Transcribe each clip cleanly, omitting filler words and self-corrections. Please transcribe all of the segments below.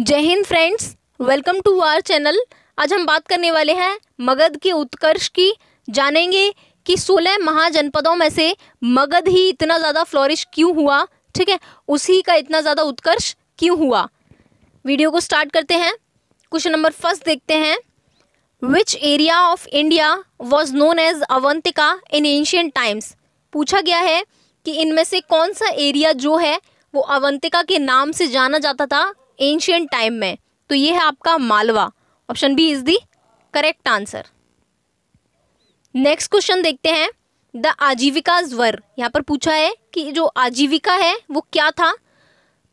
जय Hind friends, welcome to our channel. आज हम बात करने वाले हैं मगध के उत्कर्ष की। जानेंगे कि 16 महाजनपदों में से मगध ही इतना ज़्यादा फ्लोरिश क्यों हुआ, ठीक है, उसी का इतना ज़्यादा उत्कर्ष क्यों हुआ। वीडियो को स्टार्ट करते हैं। क्वेश्चन नंबर फर्स्ट देखते हैं। Which area of India was known as Avantika in ancient times. पूछा गया है कि इनमें से कौन सा एरिया जो है वो अवंतिका के नाम से जाना जाता था एंशियंट टाइम में। तो ये है आपका Malwa. Option B is the correct answer. Next question देखते हैं। The Ajivikas were. यहाँ पर पूछा है कि जो आजीविका है वो क्या था।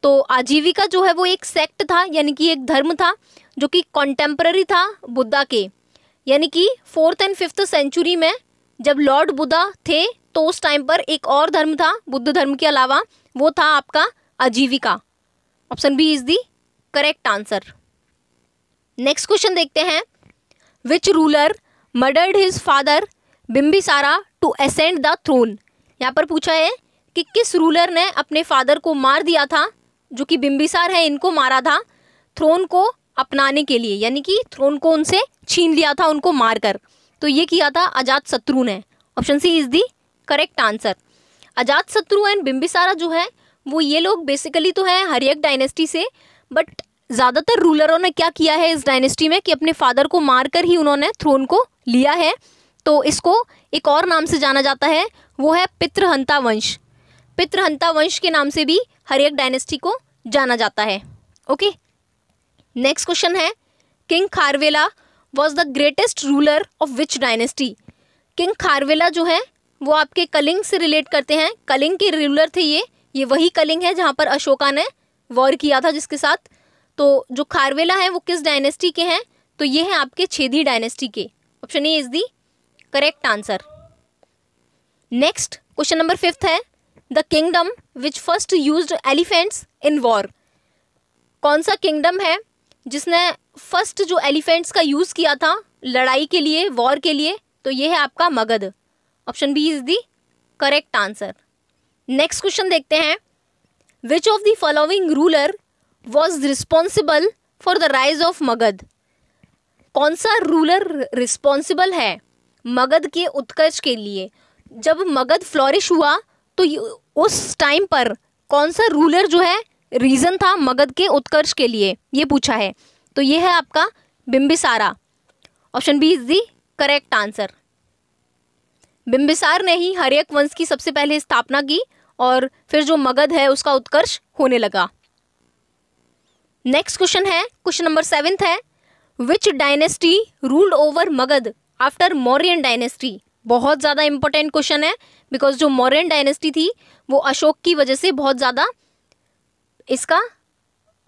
तो आजीविका जो है वो एक सेक्ट था, यानी कि एक धर्म था जो कि कॉन्टेम्पररी था बुद्धा के, यानी कि 4th and 5th सेंचुरी में जब लॉर्ड बुद्धा थे तो उस टाइम पर एक और धर्म था बुद्ध धर्म के अलावा, वो था आपका Ajivika. Option B is the correct answer. Next question देखते हैं। Which ruler murdered his father Bimbisara to ascend the throne. यहाँ पर पूछा है कि किस रूलर ने अपने फादर को मार दिया था, जो कि बिम्बिसार है, इनको मारा था थ्रोन को अपनाने के लिए, यानी कि थ्रोन को उनसे छीन लिया था उनको मारकर। तो ये किया था अजातशत्रु ने। Option C is the correct answer. Ajatashatru and Bimbisara जो है वो ये लोग बेसिकली तो है हर्यक डायनेस्टी से, बट ज़्यादातर रूलरों ने क्या किया है इस डायनेस्टी में कि अपने फादर को मारकर ही उन्होंने थ्रोन को लिया है। तो इसको एक और नाम से जाना जाता है, वो है पितृहंता वंश। पितृहंता वंश के नाम से भी हर्यक डायनेस्टी को जाना जाता है। ओके, नेक्स्ट क्वेश्चन है। King Kharavela was the greatest ruler of which dynasty. King Kharavela जो है वो आपके कलिंग से रिलेट करते हैं। कलिंग के रूलर थे ये वही कलिंग है जहाँ पर अशोका ने वॉर किया था जिसके साथ। तो जो खारवेला है वो किस डायनेस्टी के हैं, तो ये है आपके छेदी डायनेस्टी के। Option A is the correct answer. Next question number 5th है। The kingdom which first used elephants in war. कौन सा किंगडम है जिसने फर्स्ट जो एलिफेंट्स का यूज़ किया था लड़ाई के लिए, वॉर के लिए, तो ये है आपका Magadha. Option B is the correct answer. Next question देखते हैं। Which of the following ruler was responsible for the rise of Magadha. कौन सा रूलर रिस्पॉन्सिबल है मगध के उत्कर्ष के लिए। जब मगध फ्लोरिश हुआ तो उस टाइम पर कौन सा रूलर जो है रीजन था मगध के उत्कर्ष के लिए, ये पूछा है। तो ये है आपका Bimbisara. Option B is the correct answer. Bimbisara ने ही हर्यक वंश की सबसे पहले स्थापना की और फिर जो मगध है उसका उत्कर्ष होने लगा। नेक्स्ट क्वेश्चन है, क्वेश्चन नंबर 7th है। विच dynasty ruled over Magadh after Mauryan dynasty. बहुत ज़्यादा इंपॉर्टेंट क्वेश्चन है बिकॉज जो मौर्यन डायनेस्टी थी वो अशोक की वजह से बहुत ज़्यादा इसका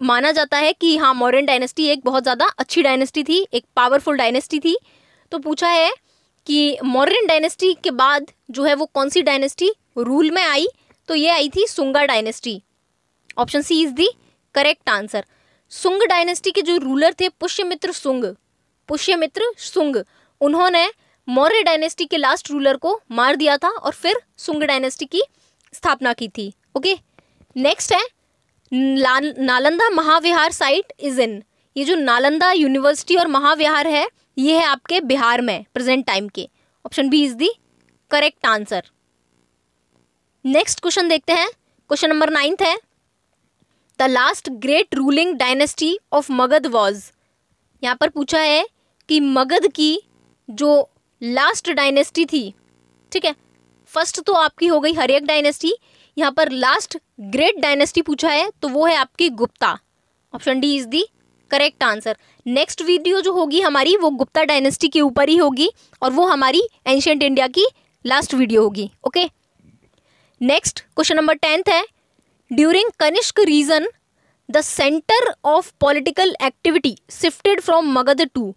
माना जाता है कि हाँ मौर्यन डायनेस्टी एक बहुत ज़्यादा अच्छी डायनेस्टी थी, एक पावरफुल डायनेस्टी थी। तो पूछा है कि मौर्यन डायनेस्टी के बाद जो है वो कौन सी डायनेस्टी रूल में आई, तो ये आई थी Shunga dynasty. Option C is the correct answer. Shunga dynasty के जो रूलर थे पुष्यमित्र सुंग, उन्होंने मौर्य डायनेस्टी के लास्ट रूलर को मार दिया था और फिर सुंग डायनेस्टी की स्थापना की थी। ओके, नेक्स्ट है। नालंदा महाविहार साइट इज इन। ये जो नालंदा यूनिवर्सिटी और महाविहार है ये है आपके बिहार में प्रेजेंट टाइम के। Option B is the correct answer. Next question देखते हैं। क्वेश्चन नंबर 9th है। The last great ruling dynasty of Magadha was. यहाँ पर पूछा है कि मगध की जो लास्ट डायनेस्टी थी, ठीक है, फर्स्ट तो आपकी हो गई हर्यक डायनेस्टी, यहाँ पर लास्ट ग्रेट डायनेस्टी पूछा है तो वो है आपकी Gupta. Option D is the correct answer. Next video जो होगी हमारी वो गुप्ता डायनेस्टी के ऊपर ही होगी और वो हमारी एंशिएंट इंडिया की लास्ट वीडियो होगी। Okay, next question number 10th है। During Kanishka reign the centre of political activity shifted from Magadha to.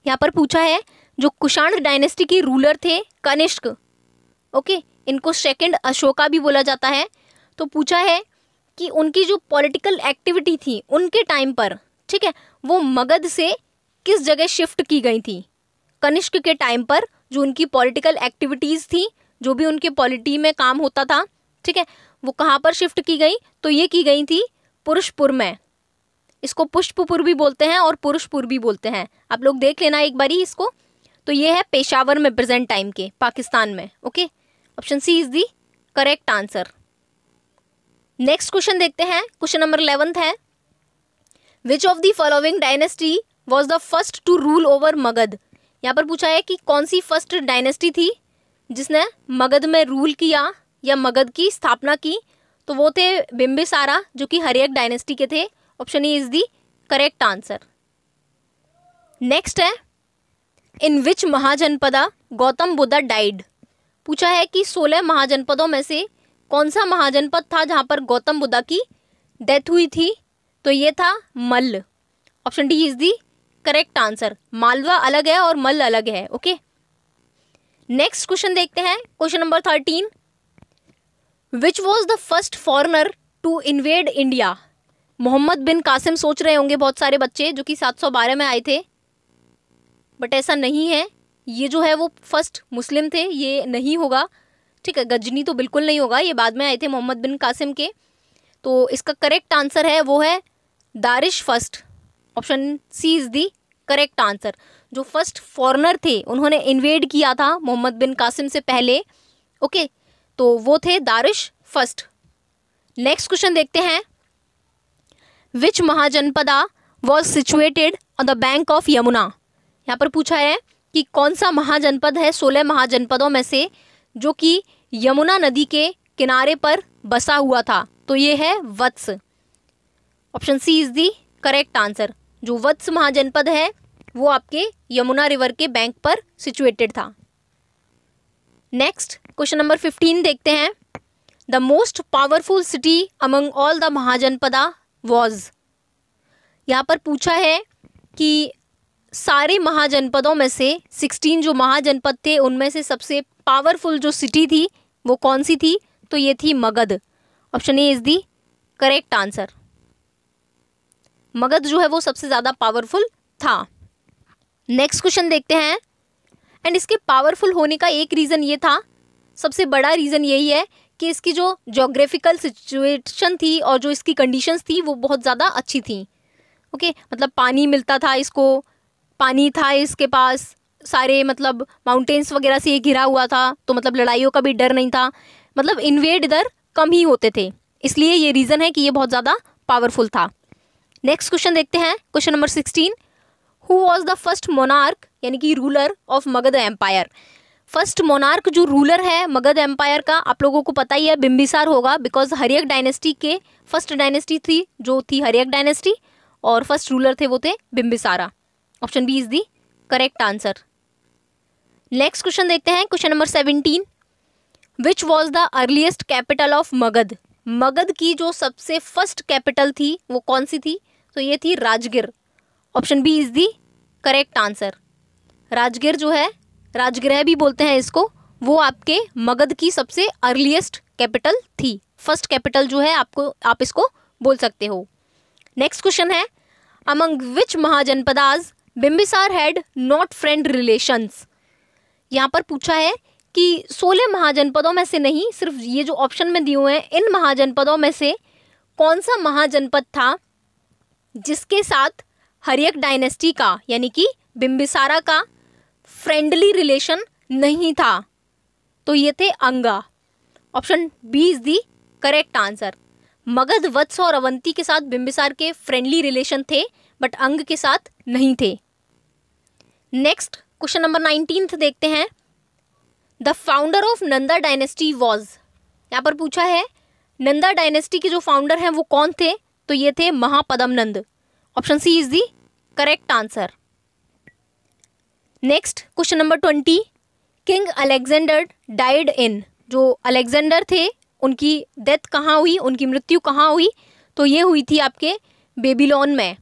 यहाँ पर पूछा है जो कुषाण डायनेस्टी के रूलर थे कनिष्क, ओके, इनको सेकंड अशोका भी बोला जाता है। तो पूछा है कि उनकी जो पॉलिटिकल एक्टिविटी थी उनके टाइम पर, ठीक है, वो मगध से किस जगह शिफ्ट की गई थी। कनिष्क के टाइम पर जो उनकी पॉलिटिकल एक्टिविटीज़ थी, जो भी उनके पॉलिटी में काम होता था, ठीक है, वो कहाँ पर शिफ्ट की गई, तो ये की गई थी पुरुषपुर में। इसको पुष्पपुर भी बोलते हैं और पुरुषपुर भी बोलते हैं, आप लोग देख लेना एक बारी इसको। तो ये है पेशावर में, प्रेजेंट टाइम के पाकिस्तान में। Okay, option C is the correct answer. Next question देखते हैं, क्वेश्चन नंबर 11 है, which of the following dynasty was the first to rule over Magadha. यहाँ पर पूछा है कि कौन सी फर्स्ट डायनेस्टी थी जिसने मगध में रूल किया या मगध की स्थापना की। तो वो थे बिम्बिसारा, जो कि हर्यक डायनेस्टी के थे। Option E is the correct answer. Next है, इन विच महाजनपदा गौतम बुद्धा डाइड। पूछा है कि 16 महाजनपदों में से कौन सा महाजनपद था जहां पर गौतम बुद्धा की डेथ हुई थी। तो ये था Malla. Option D is the correct answer. Malwa अलग है और मल्ल अलग है। ओके, नेक्स्ट क्वेश्चन देखते हैं, question number 13, which was the first foreigner to invade India. Muhammad bin Qasim सोच रहे होंगे बहुत सारे बच्चे, जो कि 712 में आए थे, बट ऐसा नहीं है। ये जो है वो फर्स्ट मुस्लिम थे, ये नहीं होगा। ठीक है, गजनी तो बिल्कुल नहीं होगा, ये बाद में आए थे मोहम्मद बिन कासिम के। तो इसका करेक्ट आंसर है वो है Darius first. Option C is the correct answer. जो फर्स्ट फॉरेनर थे, उन्होंने इन्वेड किया था मोहम्मद बिन कासिम से पहले। ओके, तो वो थे दारिश फर्स्ट। नेक्स्ट क्वेश्चन देखते हैं, which mahajanapada was situated on the bank of Yamuna. यहाँ पर पूछा है कि कौन सा महाजनपद है 16 महाजनपदों में से जो कि यमुना नदी के किनारे पर बसा हुआ था। तो ये है Vatsa. Option C is the correct answer. जो वत्स महाजनपद है वो आपके यमुना रिवर के बैंक पर सिचुएटेड था। नेक्स्ट क्वेश्चन नंबर 15 देखते हैं, the most powerful city among all the mahajanapada was. यहाँ पर पूछा है कि सारे महाजनपदों में से 16 जो महाजनपद थे उनमें से सबसे पावरफुल जो सिटी थी वो कौन सी थी। तो ये थी Magadh. Option A is the correct answer. Magadh जो है वो सबसे ज़्यादा पावरफुल था। नेक्स्ट क्वेश्चन देखते हैं, एंड इसके पावरफुल होने का एक रीज़न ये था, सबसे बड़ा रीज़न यही है कि इसकी जो जोग्राफिकल सिचुएशन थी और जो इसकी कंडीशंस थी वो बहुत ज़्यादा अच्छी थी। ओके, मतलब पानी मिलता था इसको, पानी था इसके पास, सारे मतलब माउंटेन्स वगैरह से ये घिरा हुआ था, तो मतलब लड़ाइयों का भी डर नहीं था, मतलब इन्वेड इधर कम ही होते थे, इसलिए ये रीज़न है कि ये बहुत ज़्यादा पावरफुल था। नेक्स्ट क्वेश्चन देखते हैं, question number 16, who was the first monarch यानी कि ruler of Magadha empire. First monarch जो रूलर है मगध एम्पायर का, आप लोगों को पता ही है बिम्बिसार होगा, बिकॉज हर्यक डायनेस्टी के फर्स्ट डायनेस्टी थी जो थी हर्यक डायनेस्टी, और फर्स्ट रूलर थे वो थे Bimbisara. Option B is the correct answer. Next question देखते हैं, question number 17, which was the earliest capital of Magadha. Magadha की जो सबसे फर्स्ट कैपिटल थी वो कौन सी थी। तो ये थी Rajgir. Option B is the correct answer. Rajgir जो है, राजगृह भी बोलते हैं इसको, वो आपके मगध की सबसे अर्लीस्ट कैपिटल थी। फर्स्ट कैपिटल जो है आप इसको बोल सकते हो। नेक्स्ट क्वेश्चन है, among which mahajanapadas Bimbisara had not friend relations. यहाँ पर पूछा है कि 16 महाजनपदों में से नहीं, सिर्फ ये जो ऑप्शन में दिए हुए हैं इन महाजनपदों में से कौन सा महाजनपद था जिसके साथ हर्यक डायनेस्टी का यानी कि बिम्बिसारा का फ्रेंडली रिलेशन नहीं था। तो ये थे Anga. Option B is the correct answer. Magadha, Vatsa और अवंती के साथ बिम्बिसार के फ्रेंडली रिलेशन थे, बट अंग के साथ नहीं थे। नेक्स्ट क्वेश्चन नंबर 19 देखते हैं, the founder of Nanda dynasty was. यहाँ पर पूछा है नंदा डायनेस्टी के जो फाउंडर हैं वो कौन थे। तो ये थे Mahapadma Nanda. Option C is the correct answer. Next question number 20, king Alexander died in. जो अलेक्जेंडर थे उनकी डेथ कहाँ हुई, उनकी मृत्यु कहाँ हुई। तो ये हुई थी आपके बेबीलोन में।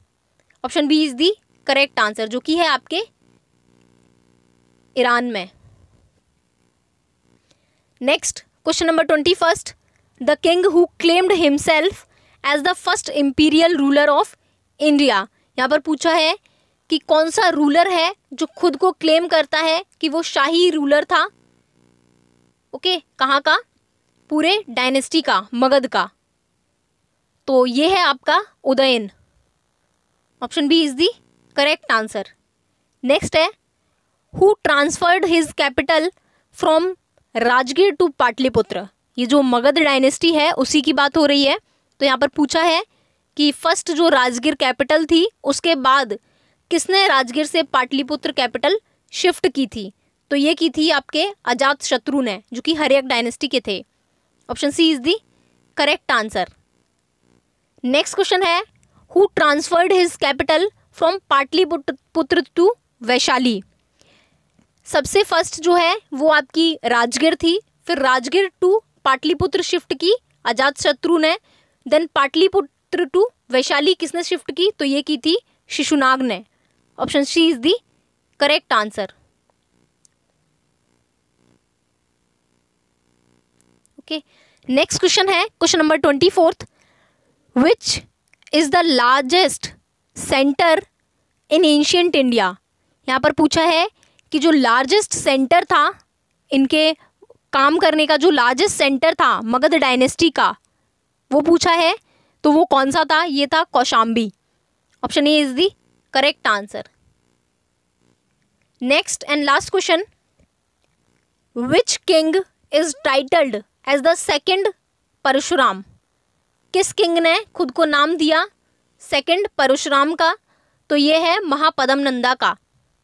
Option B is the correct answer, जो कि है आपके ईरान में। Next question number 21, the king who claimed himself as the first imperial ruler of India. यहाँ पर पूछा है कि कौन सा रूलर है जो खुद को क्लेम करता है कि वो शाही रूलर था। ओके, कहाँ का, पूरे डायनेस्टी का, मगध का। तो ये है आपका Udayin. Option B is the correct answer. Next है who transferred his capital from Rajgir to Pataliputra. ये जो मगध डायनेस्टी है उसी की बात हो रही है। तो यहाँ पर पूछा है कि फर्स्ट जो राजगीर कैपिटल थी उसके बाद किसने राजगीर से पाटलिपुत्र कैपिटल शिफ्ट की थी। तो ये की थी आपके अजात शत्रु ने, जो कि हर्यक डायनेस्टी के थे। Option C is the correct answer. Next question है who transferred his capital from Pataliputra to Vaishali. सबसे फर्स्ट जो है वो आपकी राजगीर थी, फिर राजगीर टू पाटलिपुत्र शिफ्ट की अजात शत्रु ने, देन पाटलिपुत्र टू वैशाली किसने शिफ्ट की, तो ये की थी शिशुनाग ने। Option C is the correct answer. Okay, next question है question number 24। Which is the largest centre in ancient India. यहाँ पर पूछा है कि जो लार्जेस्ट सेंटर था इनके काम करने का, जो लार्जेस्ट सेंटर था मगध डायनेस्टी का, वो पूछा है। तो वो कौन सा था, ये था Kaushambi. Option A is the correct answer. Next and last question, which king is titled as the second Parshuram. किस किंग ने खुद को नाम दिया सेकंड परशुराम का, तो ये है महापद्म नंदा का।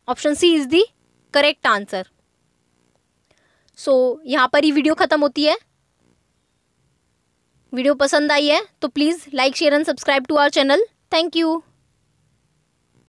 Option C is the correct answer. So यहाँ पर ही वीडियो ख़त्म होती है। वीडियो पसंद आई है तो please like share and subscribe to our channel. Thank you.